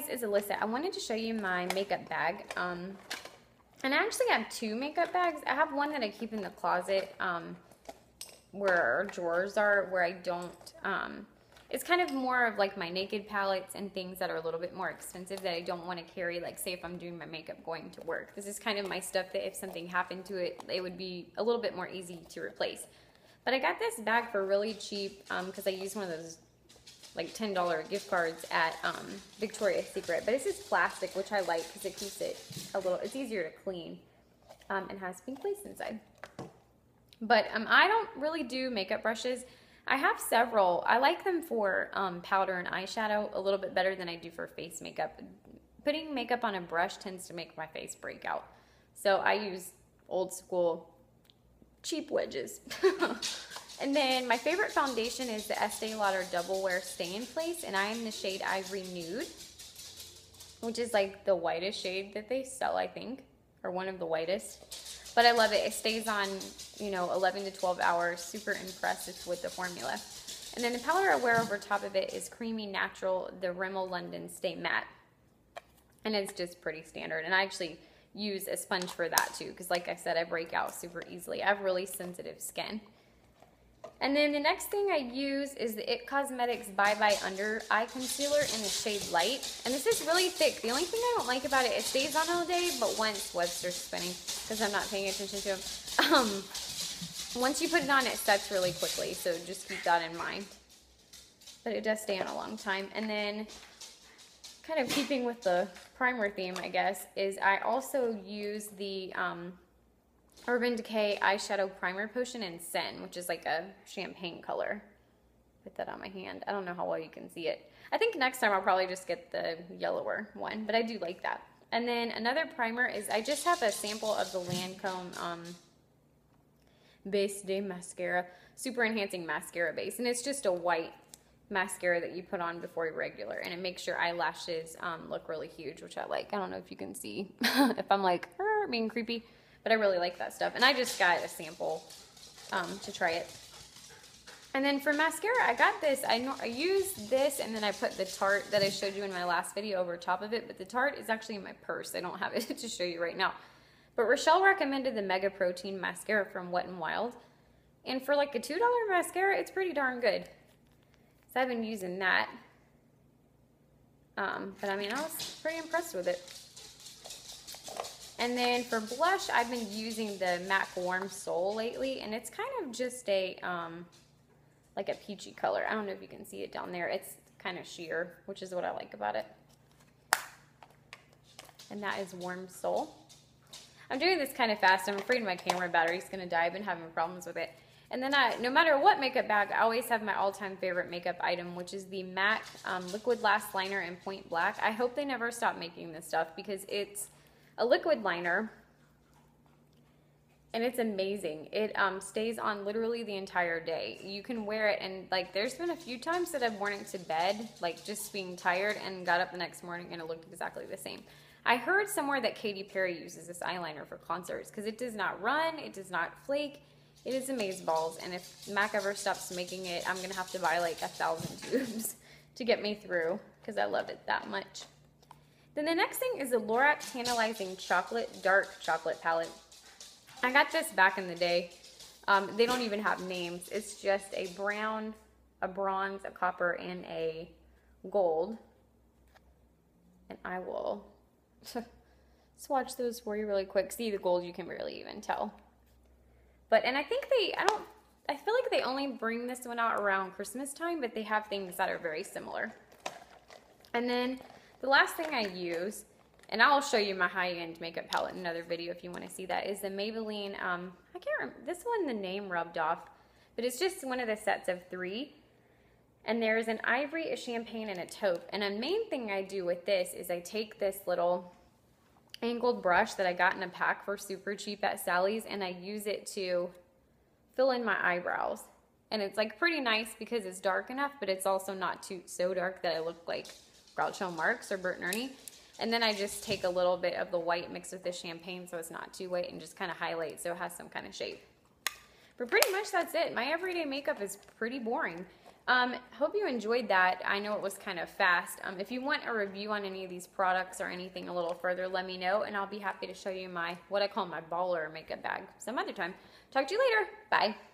it's Alyssa. I wanted to show you my makeup bag. And I actually have two makeup bags. I have one that I keep in the closet where our drawers are, where I don't, it's kind of more of like my naked palettes and things that are a little bit more expensive that I don't want to carry, like say if I'm doing my makeup going to work. This is kind of my stuff that if something happened to it, it would be a little bit more easy to replace. But I got this bag for really cheap because I used one of those like $10 gift cards at Victoria's Secret. But this is plastic, which I like because it keeps it a little, it's easier to clean and has pink lace inside. But I don't really do makeup brushes. I have several. I like them for powder and eyeshadow a little bit better than I do for face makeup. Putting makeup on a brush tends to make my face break out. So I use old school cheap wedges. And then my favorite foundation is the Estee Lauder Double Wear Stay in Place, and I am the shade Ivory Nude, which is like the whitest shade that they sell, I think, or one of the whitest. But I love it. It stays on, you know, 11 to 12 hours. Super impressed with the formula. And then the powder I wear over top of it is Creamy Natural, the Rimmel London Stay Matte. And it's just pretty standard. And I actually use a sponge for that too, because like I said, I break out super easily. I have really sensitive skin. And then the next thing I use is the IT Cosmetics Bye Bye Under Eye Concealer in the shade Light. And this is really thick. The only thing I don't like about it, it stays on all day, but once Webster's spinning, because I'm not paying attention to him, once you put it on, it sets really quickly, so just keep that in mind. But it does stay on a long time. And then, kind of keeping with the primer theme, I guess, is I also use the Urban Decay Eyeshadow Primer Potion in Sen, which is like a champagne color. Put that on my hand. I don't know how well you can see it. I think next time I'll probably just get the yellower one, but I do like that. And then another primer is, I just have a sample of the Lancome Base Day Mascara, Super Enhancing Mascara Base. And it's just a white mascara that you put on before your regular, and it makes your eyelashes look really huge, which I like. I don't know if you can see if I'm like being creepy. But I really like that stuff. And I just got a sample to try it. And then for mascara, I got this. I used this, and then I put the Tarte that I showed you in my last video over top of it. But the Tarte is actually in my purse. I don't have it to show you right now. But Rochelle recommended the Mega Protein Mascara from Wet n Wild. And for like a $2 mascara, it's pretty darn good. So I've been using that. But I mean, I was pretty impressed with it. And then for blush, I've been using the MAC Warm Soul lately, and it's kind of just a, like a peachy color. I don't know if you can see it down there. It's kind of sheer, which is what I like about it. And that is Warm Soul. I'm doing this kind of fast. I'm afraid my camera battery's going to die. I've been having problems with it. And then no matter what makeup bag, I always have my all-time favorite makeup item, which is the MAC Liquid Lash Liner in Point Black. I hope they never stop making this stuff because it's a liquid liner, and it's amazing. It stays on literally the entire day. You can wear it, and like there's been a few times that I've worn it to bed, like just being tired, and got up the next morning and it looked exactly the same. I heard somewhere that Katy Perry uses this eyeliner for concerts because it does not run, it does not flake. It is amazeballs, and if MAC ever stops making it, I'm gonna have to buy like 1,000 tubes to get me through because I love it that much. Then the next thing is the Lorac Tantalizing Chocolate Dark Chocolate Palette. I got this back in the day. They don't even have names. It's just a brown, a bronze, a copper, and a gold. And I will swatch those for you really quick. See, the gold you can barely even tell. But, and I think I feel like they only bring this one out around Christmas time, but they have things that are very similar. And then the last thing I use, and I'll show you my high-end makeup palette in another video if you want to see that, is the Maybelline, I can't remember, this one the name rubbed off, but it's just one of the sets of 3. And there's an ivory, a champagne, and a taupe. And a main thing I do with this is I take this little angled brush that I got in a pack for super cheap at Sally's, and I use it to fill in my eyebrows. And it's like pretty nice because it's dark enough, but it's also not so dark that I look like Groucho Marx or Bert and Ernie. And then I just take a little bit of the white mixed with the champagne so it's not too white, and just kind of highlight so it has some kind of shape. But pretty much that's it. My everyday makeup is pretty boring. Hope you enjoyed that. I know it was kind of fast. If you want a review on any of these products or anything a little further, let me know, and I'll be happy to show you what I call my baller makeup bag some other time. Talk to you later. Bye.